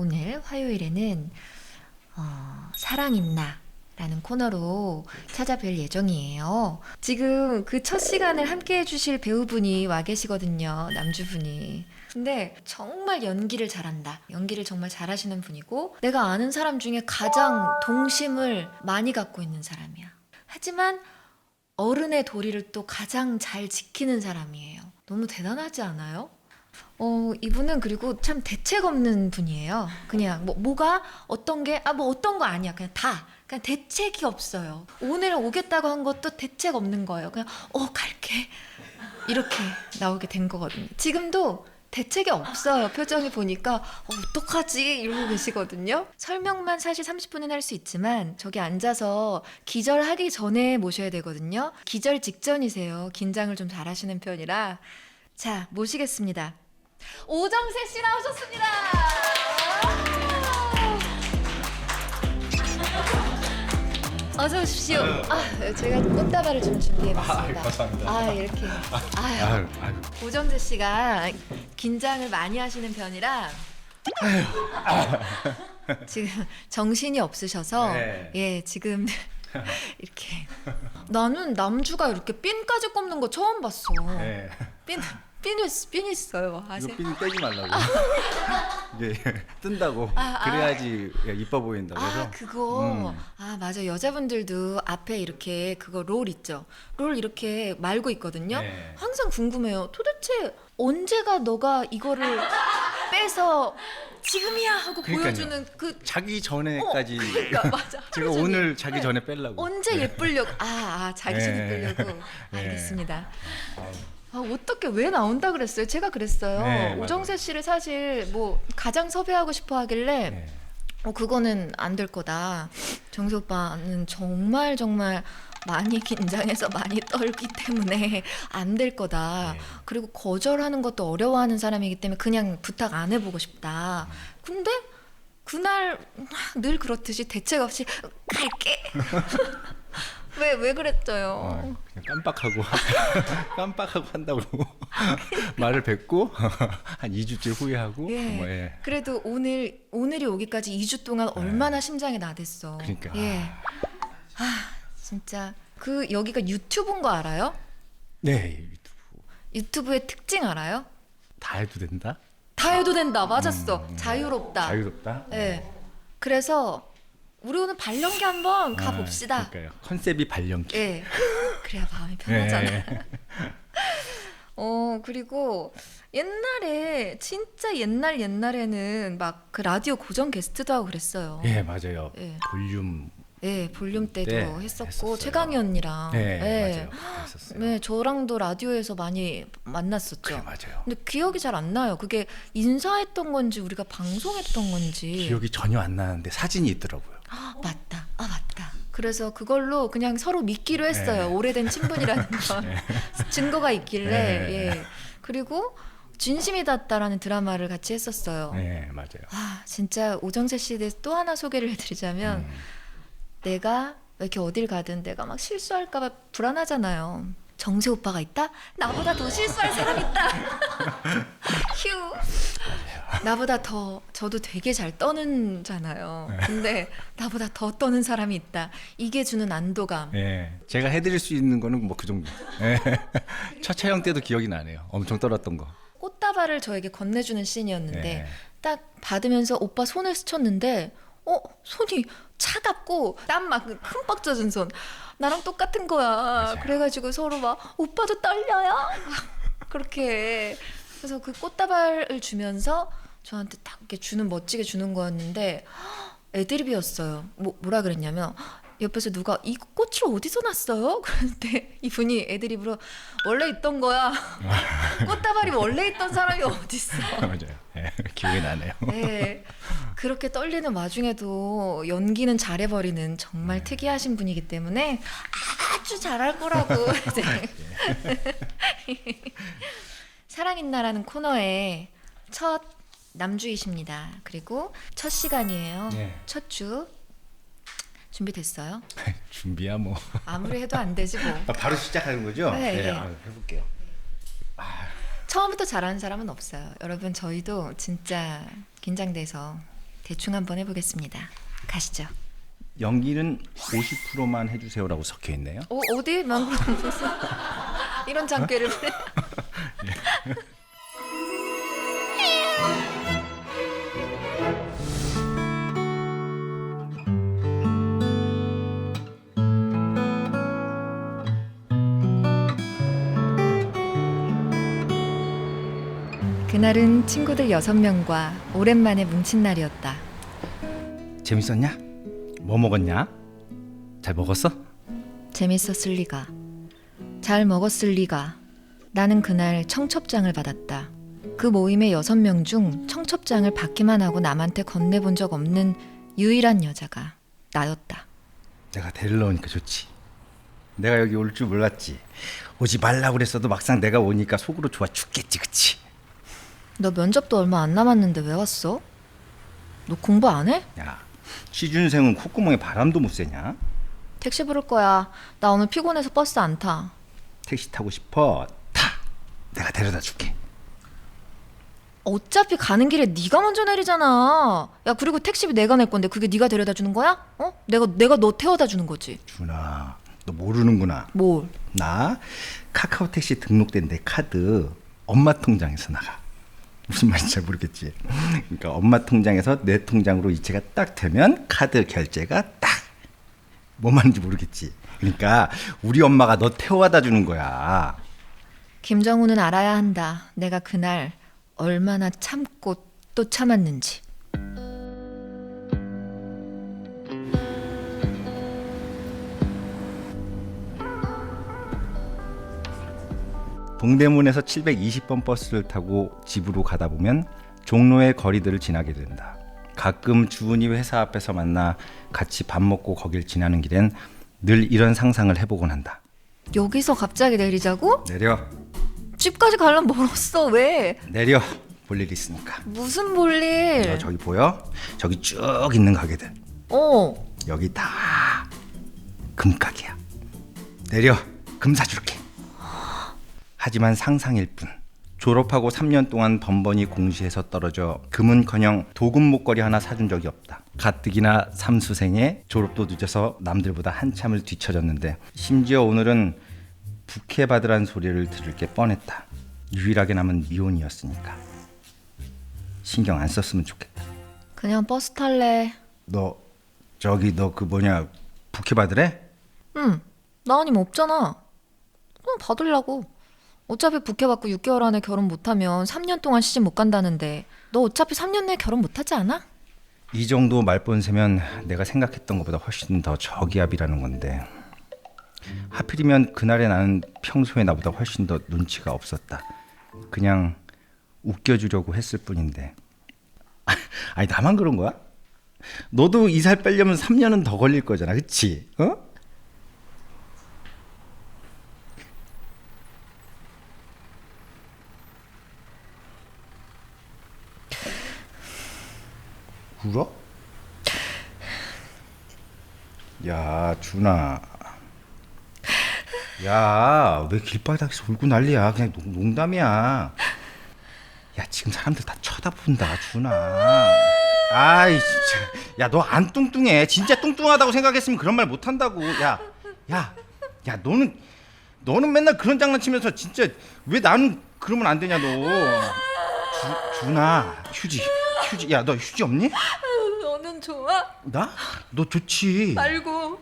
오늘 화요일에는 사랑 있나? 라는 코너로 찾아뵐 예정이에요. 지금 그 첫 시간을 함께 해주실 배우분이 와 계시거든요. 남주분이. 근데 정말 연기를 잘한다. 연기를 정말 잘하시는 분이고 내가 아는 사람 중에 가장 동심을 많이 갖고 있는 사람이야. 하지만 어른의 도리를 또 가장 잘 지키는 사람이에요. 너무 대단하지 않아요? 이분은 그리고 참 대책 없는 분이에요. 그냥 뭐가 어떤 게 뭐 어떤 거 아니야. 그냥 대책이 없어요. 오늘 오겠다고 한 것도 대책 없는 거예요. 그냥 갈게 이렇게 나오게 된 거거든요. 지금도 대책이 없어요. 표정이 보니까 어떡하지 이러고 계시거든요. 설명만 사실 30분은 할 수 있지만 저기 앉아서 기절하기 전에 모셔야 되거든요. 기절 직전이세요. 긴장을 좀 잘하시는 편이라. 자, 모시겠습니다. 오정세 씨 나오셨습니다. 어서 오십시오. 제가 꽃다발을 좀 준비해봤습니다. 감사합니다. 이렇게. 아유. 오정세 씨가 긴장을 많이 하시는 편이라 지금 정신이 없으셔서 네. 예, 지금 이렇게 나는 남주가 이렇게 핀까지 꼽는 거 처음 봤어. 네. 핀 있어요. 이거 아세요? 핀 떼지 말라고. 이게 뜬다고. 그래야지 이뻐 보인다고 해서. 그거. 맞아. 여자분들도 앞에 이렇게 그거 롤 있죠. 롤 이렇게 말고 있거든요. 네. 항상 궁금해요. 도대체 언제가 너가 이거를 빼서 지금이야 하고 그러니까요. 보여주는 그 자기 전에까지. 그러니까 맞아. 제가 하루 종일. 오늘 자기 전에 빼려고. 언제 네. 예쁘려고 자기 전에 네. 예쁘려고. 네. 알겠습니다. 어떻게 왜 나온다 그랬어요? 제가 그랬어요. 네, 오정세 씨를 사실 가장 섭외하고 싶어 하길래 네. 그거는 안 될 거다. 정세 오빠는 정말 많이 긴장해서 많이 떨기 때문에 안 될 거다. 네. 그리고 거절하는 것도 어려워하는 사람이기 때문에 그냥 부탁 안 해보고 싶다. 근데 그날 늘 그렇듯이 대책 없이 갈게. 왜 그랬어요? 그냥 깜빡하고 한다고 말을 뱉고 한 2주째 후회하고. 예. 그래도 오늘이 오기까지 2주 동안 얼마나 심장이 나댔어. 그러니까. 예. 진짜 여기가 유튜브인 거 알아요? 네. 유튜브의 특징 알아요? 다 해도 된다? 다 해도 된다. 맞았어. 자유롭다. 자유롭다? 예. 그래서 우리 오늘 발연기 한번 가봅시다. 그러니까요. 컨셉이 발연기. 예. 그래야 마음이 편하잖아. 네. 그리고 진짜 옛날에는 막 그 라디오 고정 게스트도 하고 그랬어요. 예, 맞아요. 예. 볼륨. 볼륨 때도 네, 했었고 했었어요. 최강희 언니랑 네, 맞아요. 했었어요. 네, 저랑도 라디오에서 많이 만났었죠. 그래, 맞아요. 근데 기억이 잘 안 나요. 그게 인사했던 건지 우리가 방송했던 건지. 기억이 전혀 안 나는데 사진이 있더라고요. 맞다. 그래서 그걸로 그냥 서로 믿기로 했어요. 네. 오래된 친분이라는 건 증거가 있길래. 네. 예. 그리고 진심이 닿다라는 드라마를 같이 했었어요. 네, 맞아요. 진짜 오정세 씨에 대해서 또 하나 소개를 해드리자면 내가 왜 이렇게 어딜 가든 내가 막 실수할까봐 불안하잖아요. 정세 오빠가 있다? 나보다 더 실수할 사람 있다. 휴. 나보다 더 저도 되게 잘 떠는잖아요. 근데 나보다 더 떠는 사람이 있다. 이게 주는 안도감. 네, 제가 해드릴 수 있는 거는 뭐 그 정도. 네. 첫 촬영 때도 기억이 나네요. 엄청 떨었던 거. 꽃다발을 저에게 건네주는 씬이었는데 네. 딱 받으면서 오빠 손을 스쳤는데 손이 차갑고 땀 막 흠뻑 젖은 손. 나랑 똑같은 거야. 맞아요. 그래가지고 서로 막 오빠도 떨려요? 그렇게. 그래서 그 꽃다발을 주면서 저한테 딱 이렇게 멋지게 주는 거였는데 애드립이었어요. 뭐라 그랬냐면 옆에서 누가 이 꽃을 어디서 났어요? 그런데 이분이 애드립으로 원래 있던 거야. 꽃다발이 원래 있던 사람이 어딨어. 맞아요. 네, 기억이 나네요. 네, 그렇게 떨리는 와중에도 연기는 잘해버리는 정말 특이하신 분이기 때문에 아주 잘할 거라고. 사랑있나라는 코너의 첫 남주이십니다. 그리고 첫 시간이에요. 네. 첫 주 준비됐어요? 준비야 뭐. 아무리 해도 안 되지 뭐. 바로 시작하는 거죠? 네. 해볼게요. 처음부터 잘하는 사람은 없어요. 여러분 저희도 진짜 긴장돼서 대충 한번 해보겠습니다. 가시죠. 연기는 50%만 해주세요라고 적혀 있네요. 어디? 무슨 이런 장깨를 부려. 그날은 친구들 6명과 오랜만에 뭉친 날이었다. 재밌었냐? 뭐 먹었냐? 잘 먹었어? 재밌었을 리가. 잘 먹었을 리가. 나는 그날 청첩장을 받았다. 그 모임의 6명 중 청첩장을 받기만 하고 남한테 건네본 적 없는 유일한 여자가 나였다. 내가 데리러 오니까 좋지. 내가 여기 올 줄 몰랐지. 오지 말라고 그랬어도 막상 내가 오니까 속으로 좋아 죽겠지, 그치? 너 면접도 얼마 안 남았는데 왜 왔어? 너 공부 안 해? 야, 취준생은 콧구멍에 바람도 못 쐬냐? 택시 부를 거야. 나 오늘 피곤해서 버스 안 타. 택시 타고 싶어? 타! 내가 데려다 줄게. 어차피 가는 길에 네가 먼저 내리잖아. 야, 그리고 택시비 내가 낼 건데 그게 네가 데려다 주는 거야? 내가 너 태워다 주는 거지. 준아, 너 모르는구나. 뭘? 나 카카오 택시 등록된 내 카드 엄마 통장에서 나가. 무슨 말인지 잘 모르겠지. 그러니까 엄마 통장에서 내 통장으로 이체가 딱 되면 카드 결제가 딱. 뭔 말인지 모르겠지. 그러니까 우리 엄마가 너 태워다 주는 거야. 김정우는 알아야 한다. 내가 그날 얼마나 참고 또 참았는지. 동대문에서 720번 버스를 타고 집으로 가다 보면 종로의 거리들을 지나게 된다. 가끔 주은이 회사 앞에서 만나 같이 밥 먹고 거길 지나는 길엔 늘 이런 상상을 해보곤 한다. 여기서 갑자기 내리자고? 내려. 집까지 가려면 멀었어. 왜? 내려. 볼 일 있으니까. 무슨 볼일? 너 저기 보여? 저기 쭉 있는 가게들. 여기 다 금가게야. 내려. 금 사줄게. 하지만 상상일 뿐. 졸업하고 3년 동안 번번이 공시에서 떨어져 금은커녕 도금 목걸이 하나 사준 적이 없다. 가뜩이나 삼수생에 졸업도 늦어서 남들보다 한참을 뒤처졌는데 심지어 오늘은 부케 받으란 소리를 들을 게 뻔했다. 유일하게 남은 미혼이었으니까. 신경 안 썼으면 좋겠다. 그냥 버스 탈래. 너 그 뭐냐 부케 받으래? 응. 나 아니면 없잖아. 그럼 받으려고. 어차피 부케 받고 6개월 안에 결혼 못하면 3년 동안 시집 못 간다는데 너 어차피 3년 내에 결혼 못하지 않아? 이 정도 말본세면 내가 생각했던 것보다 훨씬 더 저기압이라는 건데 하필이면 그날의 나는 평소에 나보다 훨씬 더 눈치가 없었다. 그냥 웃겨주려고 했을 뿐인데. 아니 나만 그런 거야? 너도 이 살 빼려면 3년은 더 걸릴 거잖아, 그치? 울어? 야, 준아. 야, 왜 길바닥에서 울고 난리야? 그냥 농담이야. 야, 지금 사람들 다 쳐다본다, 준아. 아이, 진짜. 야, 너 안 뚱뚱해. 진짜 뚱뚱하다고 생각했으면 그런 말 못 한다고. 야, 너는 맨날 그런 장난치면서 진짜 왜 나는 그러면 안 되냐, 너. 준아, 휴지. 야, 너 휴지 없니? 너는 좋아? 나? 너 좋지. 말고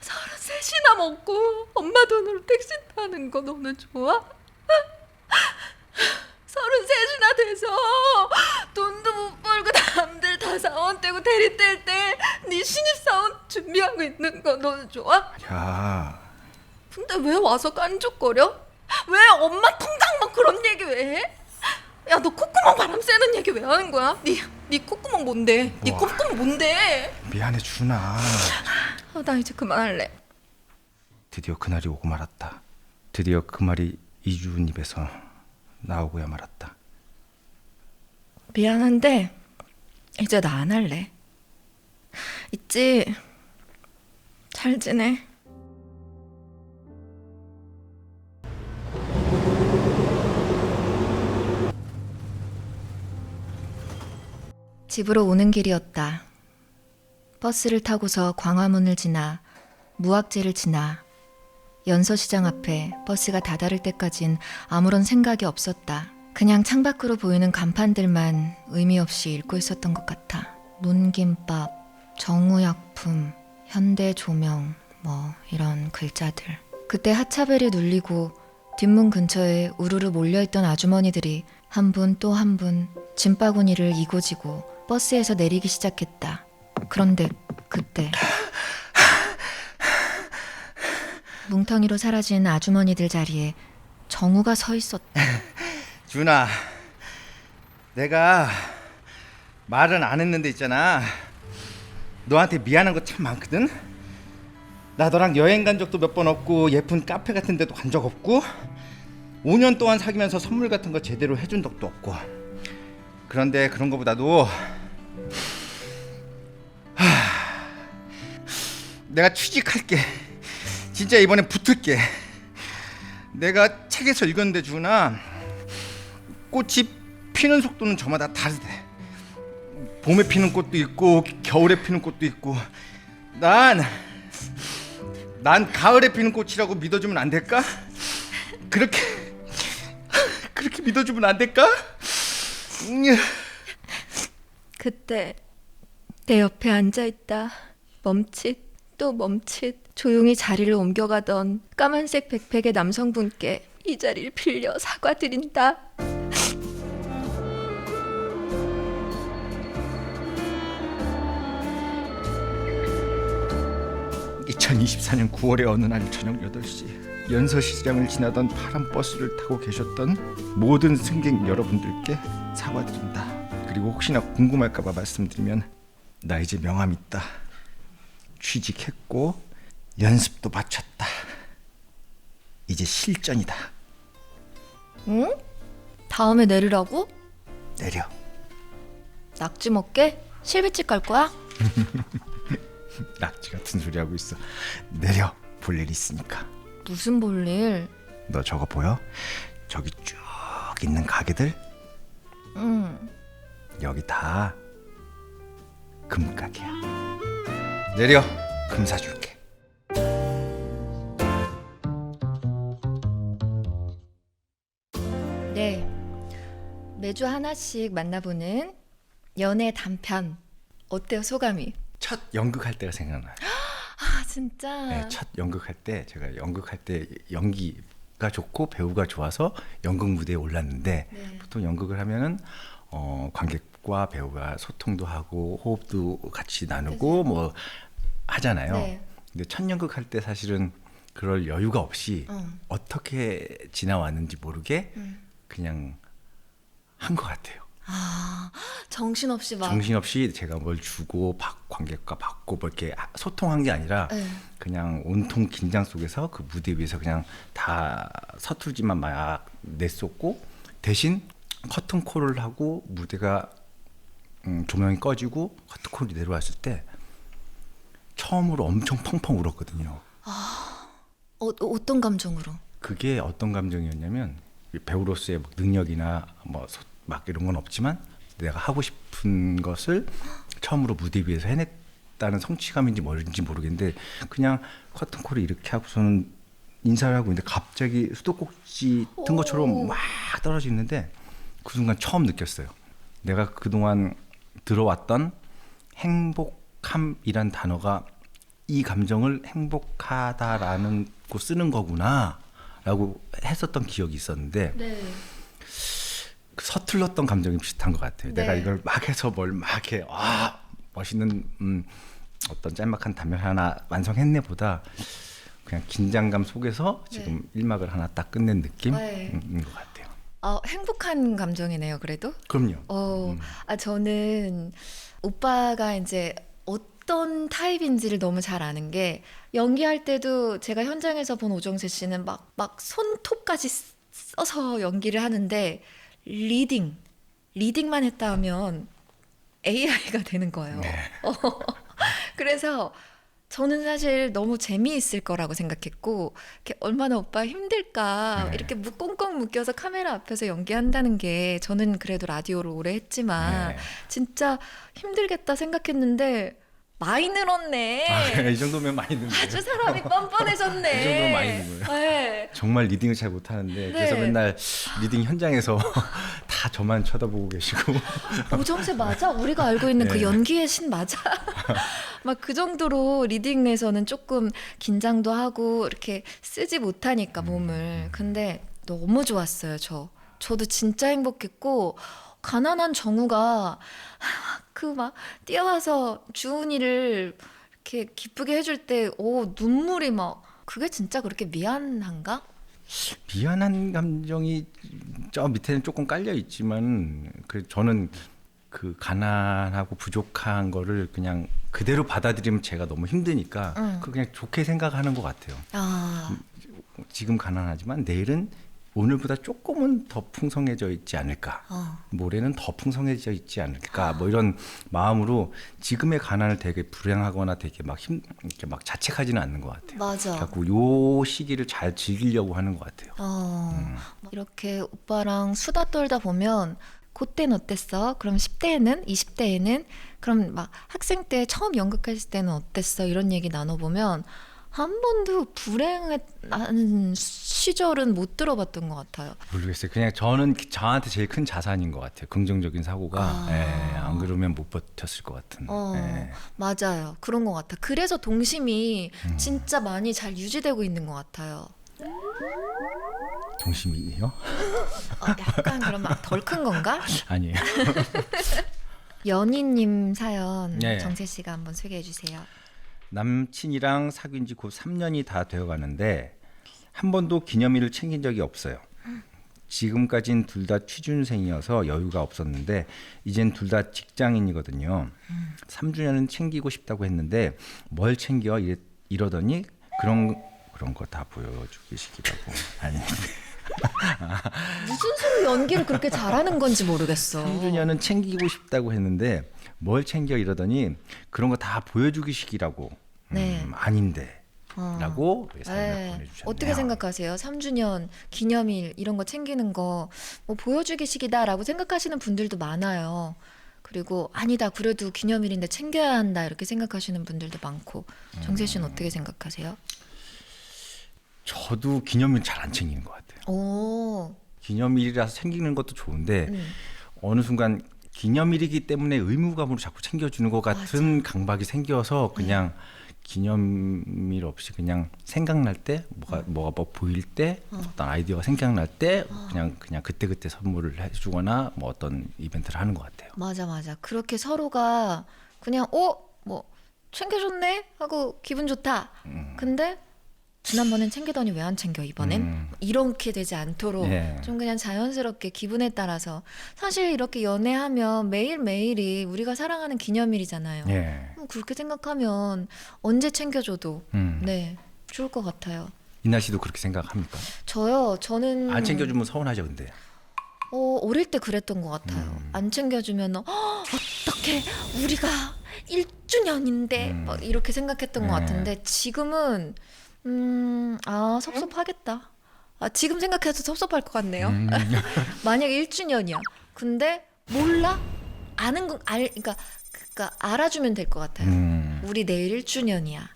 33이나 먹고 엄마 돈으로 택시 타는 거 너는 좋아? 33이나 돼서 돈도 못 벌고 남들 다 사원 떼고 대리 뗄 때 네 신입사원 준비하고 있는 거 너는 좋아? 야, 근데 왜 와서 깐죽거려? 왜 엄마 통장만 그런 얘기 왜 해? 야, 너 콧구멍 바람 쐬는 얘기 왜 하는 거야? 네 콧구멍 뭔데? 네 와. 콧구멍 뭔데? 미안해, 준아. 나 이제 그만할래. 드디어 그날이 오고 말았다. 드디어 그 말이 이주은 입에서 나오고야 말았다. 미안한데 이제 나 안 할래. 있지? 잘 지내? 집으로 오는 길이었다. 버스를 타고서 광화문을 지나 무학재를 지나 연서시장 앞에 버스가 다다를 때까진 아무런 생각이 없었다. 그냥 창밖으로 보이는 간판들만 의미 없이 읽고 있었던 것 같아. 문김밥, 정우약품, 현대조명 뭐 이런 글자들. 그때 하차벨이 눌리고 뒷문 근처에 우르르 몰려있던 아주머니들이 한 분 또 한 분 짐바구니를 이고지고 버스에서 내리기 시작했다. 그런데 그때 뭉텅이로 사라진 아주머니들 자리에 정우가 서 있었다. 준아, 내가 말은 안 했는데 있잖아, 너한테 미안한 거 참 많거든. 나 너랑 여행 간 적도 몇 번 없고 예쁜 카페 같은 데도 간 적 없고 5년 동안 사귀면서 선물 같은 거 제대로 해준 적도 없고. 그런데 그런 거보다도 내가 취직할게. 진짜 이번엔 붙을게. 내가 책에서 읽었는데 준아, 꽃이 피는 속도는 저마다 다르대. 봄에 피는 꽃도 있고 겨울에 피는 꽃도 있고. 난 가을에 피는 꽃이라고 믿어주면 안 될까? 그렇게 믿어주면 안 될까? 그때 내 옆에 앉아있다 멈칫 또 멈칫 조용히 자리를 옮겨가던 까만색 백팩의 남성분께 이 자리를 빌려 사과드린다. 2024년 9월의 어느 날 저녁 8시, 연서시장을 지나던 파란 버스를 타고 계셨던 모든 승객 여러분들께 사과드린다. 그리고 혹시나 궁금할까봐 말씀드리면, 나 이제 명함 있다. 취직했고 연습도 마쳤다. 이제 실전이다. 응? 다음에 내리라고? 내려. 낙지 먹게? 실비집 갈 거야? 낙지 같은 소리 하고 있어. 내려. 볼 일 있으니까. 무슨 볼일? 너 저거 보여? 저기 쭉 있는 가게들? 응. 여기 다 금가게야. 내려. 금 사줄게. 네. 매주 하나씩 만나보는 연애 단편. 어때요, 소감이? 첫 연극할 때가 생각나요. 아, 진짜? 네, 첫 연극할 때 제가 연극할 때 연기가 좋고 배우가 좋아서 연극 무대에 올랐는데, 네. 보통 연극을 하면은 관객과 배우가 소통도 하고 호흡도 같이 나누고 뭐 하잖아요. 네. 근데 첫 연극할 때 사실은 그럴 여유가 없이 어떻게 지나왔는지 모르게 그냥 한 것 같아요. 아, 정신없이 막. 정신없이 제가 뭘 주고 관객과 받고 뭐 이렇게 소통한 게 아니라 네. 그냥 온통 긴장 속에서 그 무대 위에서 그냥 다 서툴지만 막 냈었고, 대신 커튼콜을 하고 무대가 조명이 꺼지고 커튼콜이 내려왔을 때 처음으로 엄청 펑펑 울었거든요. 어떤 감정으로? 그게 어떤 감정이었냐면, 배우로서의 능력이나 막 이런 건 없지만 내가 하고 싶은 것을 처음으로 무대 위에서 해냈다는 성취감인지 뭔지 모르겠는데, 그냥 커튼콜을 이렇게 하고서는 인사를 하고 있는데 갑자기 수도꼭지 튼 것처럼 막 떨어지는데, 그 순간 처음 느꼈어요. 내가 그동안 들어왔던 행복함이란 단어가 이 감정을 행복하다라는 거 쓰는 거구나 라고 했었던 기억이 있었는데, 네. 서툴렀던 감정이 비슷한 것 같아요. 네. 내가 이걸 막 해서 뭘 막 이렇게 멋있는 어떤 짤막한 단면 하나 완성했네 보다 그냥 긴장감 속에서 지금 네. 1막을 하나 딱 끝낸 느낌인 네. 것 같아요. 행복한 감정이네요, 그래도. 그럼요. 저는 오빠가 이제 어떤 타입인지를 너무 잘 아는 게, 연기할 때도 제가 현장에서 본 오정세 씨는 막 손톱까지 써서 연기를 하는데, 리딩만 했다 하면 AI가 되는 거예요. 네. 그래서 저는 사실 너무 재미있을 거라고 생각했고, 이렇게 얼마나 오빠 힘들까, 네. 이렇게 꽁꽁 묶여서 카메라 앞에서 연기한다는 게, 저는 그래도 라디오를 오래 했지만, 네. 진짜 힘들겠다 생각했는데, 많이 늘었네. 이 정도면 많이 는 거예요. 아주 사람이 뻔뻔해졌네. 이 정도면 많이 는 거예요. 네. 정말 리딩을 잘 못하는데 그래서 네. 맨날 리딩 현장에서 다 저만 쳐다보고 계시고 오정세 맞아? 우리가 알고 있는 그 네. 연기의 신 맞아? 막 그 정도로 리딩에서는 조금 긴장도 하고 이렇게 쓰지 못하니까 몸을. 근데 너무 좋았어요, 저도 진짜 행복했고, 가난한 정우가 그 막 뛰어와서 주은이를 이렇게 기쁘게 해줄 때, 눈물이 막, 그게 진짜 그렇게 미안한가? 미안한 감정이 저 밑에는 조금 깔려 있지만 저는 그 가난하고 부족한 거를 그냥 그대로 받아들이면 제가 너무 힘드니까 그 그냥 좋게 생각하는 것 같아요. 아, 지금 가난하지만 내일은 오늘보다 조금은 더 풍성해져 있지 않을까. 모레는 더 풍성해져 있지 않을까. 뭐 이런 마음으로 지금의 가난을 되게 불행하거나 되게 막 이렇게 막 자책하지는 않는 것 같아요. 맞아. 자꾸 요 시기를 잘 즐기려고 하는 것 같아요. 이렇게 오빠랑 수다 떨다 보면, 그때는 어땠어? 그럼 10대에는? 20대에는? 그럼 막 학생 때 처음 연극했을 때는 어땠어? 이런 얘기 나눠보면 한 번도 불행한 시절은 못 들어봤던 것 같아요. 모르겠어요. 그냥 저는 저한테 제일 큰 자산인 것 같아요. 긍정적인 사고가. 안 그러면 못 버텼을 것 같은. 예. 맞아요. 그런 것 같아. 그래서 동심이 진짜 많이 잘 유지되고 있는 것 같아요. 동심이요? 약간 그럼 막 덜 큰 건가? 아니에요. 연희님 사연 네. 정세 씨가 한번 소개해 주세요. 남친이랑 사귄 지 곧 3년이 다 되어 가는데 한 번도 기념일을 챙긴 적이 없어요. 지금까진 둘 다 취준생이어서 여유가 없었는데 이젠 둘 다 직장인이거든요. 3주년은 챙기고 싶다고 했는데 뭘 챙겨 이러더니 그런 거 다 보여주기 식이라고. 아니. 무슨 수로 연기를 그렇게 잘하는 건지 모르겠어. 3주년은 챙기고 싶다고 했는데 뭘 챙겨 이러더니 그런 거 다 보여주기 식이라고. 네. 아닌데. 라고 사연을 네. 보내주셨네요. 어떻게 생각하세요? 3주년 기념일 이런 거 챙기는 거 뭐 보여주기식이다라고 생각하시는 분들도 많아요. 그리고 아니다, 그래도 기념일인데 챙겨야 한다 이렇게 생각하시는 분들도 많고. 정세 씨는 어떻게 생각하세요? 저도 기념일 잘 안 챙기는 것 같아요. 오, 기념일이라서 챙기는 것도 좋은데 어느 순간 기념일이기 때문에 의무감으로 자꾸 챙겨주는 것 같은 강박이 생겨서 그냥 기념일 없이 그냥 생각날 때 뭐가 뭐 보일 때 어떤 아이디어가 생각날 때 그냥 그때 선물을 해주거나 뭐 어떤 이벤트를 하는 것 같아요. 맞아. 그렇게 서로가 그냥 뭐 챙겨줬네 하고 기분 좋다. 근데 지난번엔 챙기더니 왜 안 챙겨 이번엔? 이렇게 되지 않도록 예. 좀 그냥 자연스럽게 기분에 따라서. 사실 이렇게 연애하면 매일매일이 우리가 사랑하는 기념일이잖아요. 예. 그렇게 생각하면 언제 챙겨줘도 네, 좋을 것 같아요. 이나 씨도 그렇게 생각합니까? 저는 안 챙겨주면 서운하죠, 근데. 어릴 때 그랬던 것 같아요. 안 챙겨주면 어떻게 우리가 1주년인데 막 이렇게 생각했던 것 같은데 지금은 섭섭하겠다. 지금 생각해도 섭섭할 것 같네요. 만약에 1주년이야. 근데 몰라? 그러니까 알아주면 될 것 같아요. 우리 내일 1주년이야.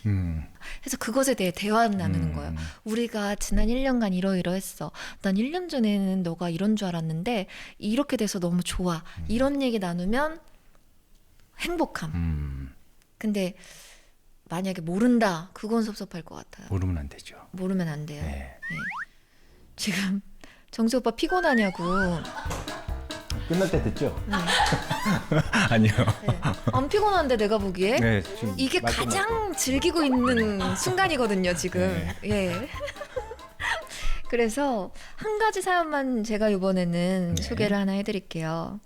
그래서 그것에 대해 대화를 나누는 거예요. 우리가 지난 1년간 이러이러했어. 난 1년 전에는 너가 이런 줄 알았는데 이렇게 돼서 너무 좋아. 이런 얘기 나누면 행복함. 근데 만약에 모른다, 그건 섭섭할 것 같아요. 모르면 안 되죠. 모르면 안 돼요. 네. 네. 지금 정수 오빠 피곤하냐고. 끝날 때 됐죠? 네. 아니요. 네. 안 피곤한데 내가 보기에 네, 지금 이게 말 끝났고. 가장 즐기고 있는 순간이거든요, 지금. 예. 그래서 한 가지 사연만 제가 이번에는 네. 소개를 하나 해드릴게요.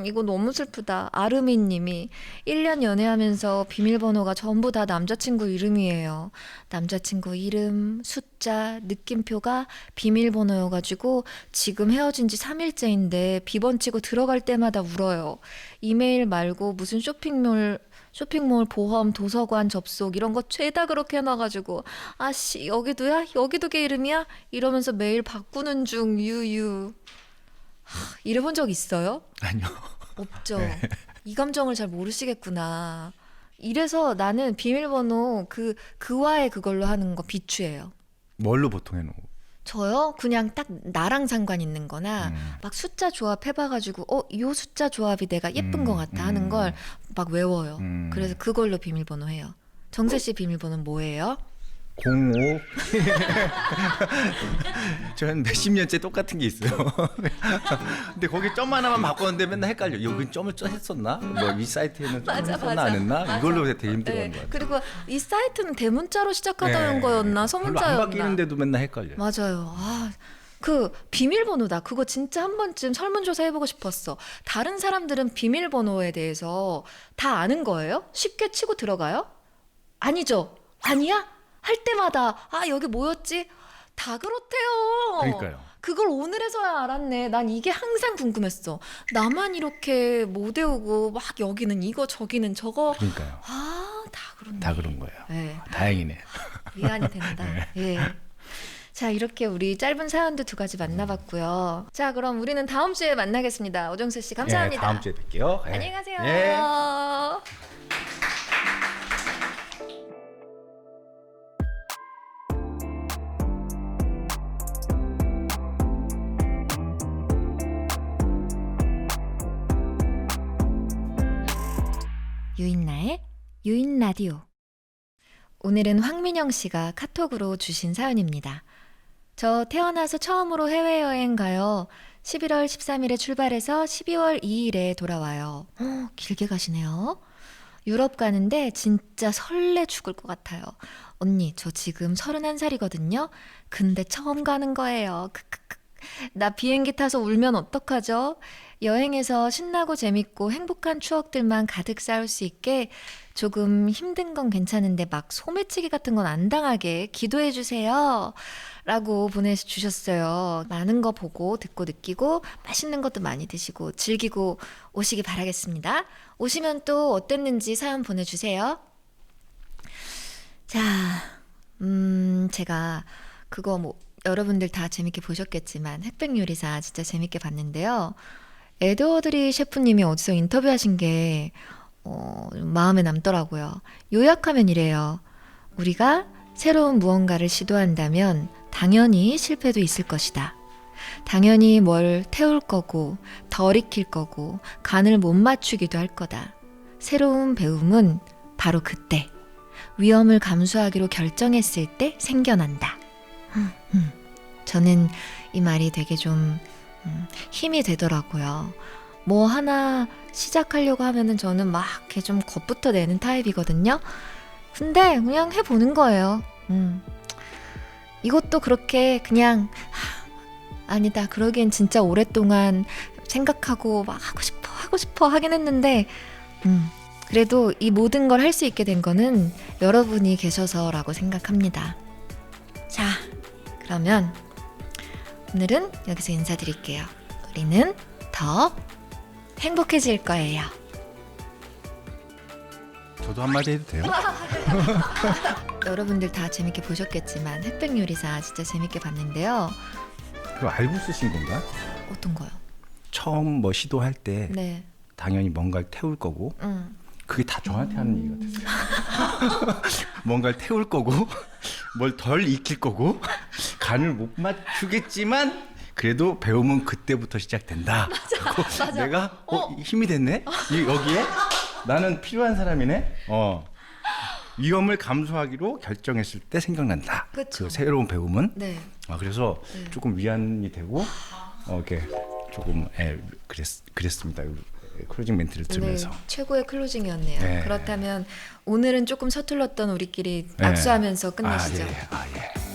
이거 너무 슬프다. 아르미 님이 1년 연애하면서 비밀번호가 전부 다 남자친구 이름이에요. 남자친구 이름, 숫자, 느낌표가 비밀번호여가지고 지금 헤어진 지 3일째인데 비번 치고 들어갈 때마다 울어요. 이메일 말고 무슨 쇼핑몰 보험, 도서관 접속 이런 거 죄다 그렇게 해놔가지고 아씨 여기도야? 여기도 걔 이름이야? 이러면서 매일 바꾸는 중 유유. 이래본 적 있어요? 아니요. 없죠. 이 감정을 잘 모르시겠구나. 이래서 나는 비밀번호 그와의 그걸로 하는 거 비추해요. 뭘로 보통 해놓고? 저요? 그냥 딱 나랑 상관 있는 거나 막 숫자 조합해봐가지고 요 숫자 조합이 내가 예쁜 것 같아 하는 걸 막 외워요. 그래서 그걸로 비밀번호 해요. 정세 씨 비밀번호는 뭐예요? 05. 저는 몇십 년째 똑같은 게 있어요. 근데 거기 점 하나만 바꿨는데 맨날 헷갈려. 여기 점을 했었나? 뭐 이 사이트에는 점을 했었나 안 했나? 맞아. 이걸로 되게 힘들어하는 네. 거야. 그리고 이 사이트는 대문자로 시작하던 거였나 별로 안 소문자였나? 바뀌는데도 맨날 헷갈려. 맞아요. 그 비밀번호다. 그거 진짜 한 번쯤 설문조사 해보고 싶었어. 다른 사람들은 비밀번호에 대해서 다 아는 거예요? 쉽게 치고 들어가요? 아니죠. 아니야? 할 때마다 여기 뭐였지? 다 그렇대요. 그러니까요. 그걸 오늘에서야 알았네. 난 이게 항상 궁금했어. 나만 이렇게 못 외우고 막 여기는 이거 저기는 저거. 그러니까요. 다 그렇네. 다 그런 거예요. 네. 다행이네. 위안이 된다. 예. 자, 이렇게 우리 짧은 사연도 두 가지 만나봤고요. 자, 그럼 우리는 다음 주에 만나겠습니다. 오정세 씨 감사합니다. 다음 주에 뵐게요. 안녕히 가세요. 예. 유인나의 유인 라디오. 오늘은 황민영 씨가 카톡으로 주신 사연입니다. 저 태어나서 처음으로 해외여행 가요. 11월 13일에 출발해서 12월 2일에 돌아와요. 길게 가시네요. 유럽 가는데 진짜 설레 죽을 것 같아요. 언니, 저 지금 31살이거든요. 근데 처음 가는 거예요. 크크크. 나 비행기 타서 울면 어떡하죠? 여행에서 신나고 재밌고 행복한 추억들만 가득 쌓을 수 있게 조금 힘든 건 괜찮은데 막 소매치기 같은 건 안 당하게 기도해 주세요. 라고 보내주셨어요. 많은 거 보고 듣고 느끼고 맛있는 것도 많이 드시고 즐기고 오시기 바라겠습니다. 오시면 또 어땠는지 사연 보내주세요. 자, 제가 그거 여러분들 다 재밌게 보셨겠지만 흑백요리사 진짜 재밌게 봤는데요. 에드워드리 셰프님이 어디서 인터뷰하신 게 마음에 남더라고요. 요약하면 이래요. 우리가 새로운 무언가를 시도한다면 당연히 실패도 있을 것이다. 당연히 뭘 태울 거고 덜 익힐 거고 간을 못 맞추기도 할 거다. 새로운 배움은 바로 그때 위험을 감수하기로 결정했을 때 생겨난다. 저는 이 말이 되게 좀 힘이 되더라고요. 뭐 하나 시작하려고 하면은 저는 막 이렇게 좀 겁부터 내는 타입이거든요. 근데 그냥 해보는 거예요. 이것도 그렇게 그냥 아니다. 그러기엔 진짜 오랫동안 생각하고 막 하고 싶어 하긴 했는데 그래도 이 모든 걸 할 수 있게 된 거는 여러분이 계셔서라고 생각합니다. 자, 그러면 오늘은 여기서 인사드릴게요. 우리는 더 행복해질 거예요. 저도 한마디 해도 돼요? 여러분들 다 재밌게 보셨겠지만 흑백요리사 진짜 재밌게 봤는데요. 그거 알고 쓰신 건가? 어떤 거요? 처음 뭐 시도할 때 네. 당연히 뭔가를 태울 거고 그게 다 저한테 하는 얘기 같았어요. 뭔가를 태울 거고 뭘 덜 익힐 거고 간을 못 맞추겠지만 그래도 배움은 그때부터 시작된다. 맞아. 내가 힘이 됐네? 여기에 나는 필요한 사람이네? 위험을 감수하기로 결정했을 때 생각난다. 그쵸. 그 새로운 배움은. 네. 그래서 네. 조금 위안이 되고 이렇게 조금 그랬습니다. 클로징 멘트를 들으면서. 네, 최고의 클로징이었네요. 네. 그렇다면 오늘은 조금 서툴렀던 우리끼리 네. 악수하면서 끝내시죠. 예.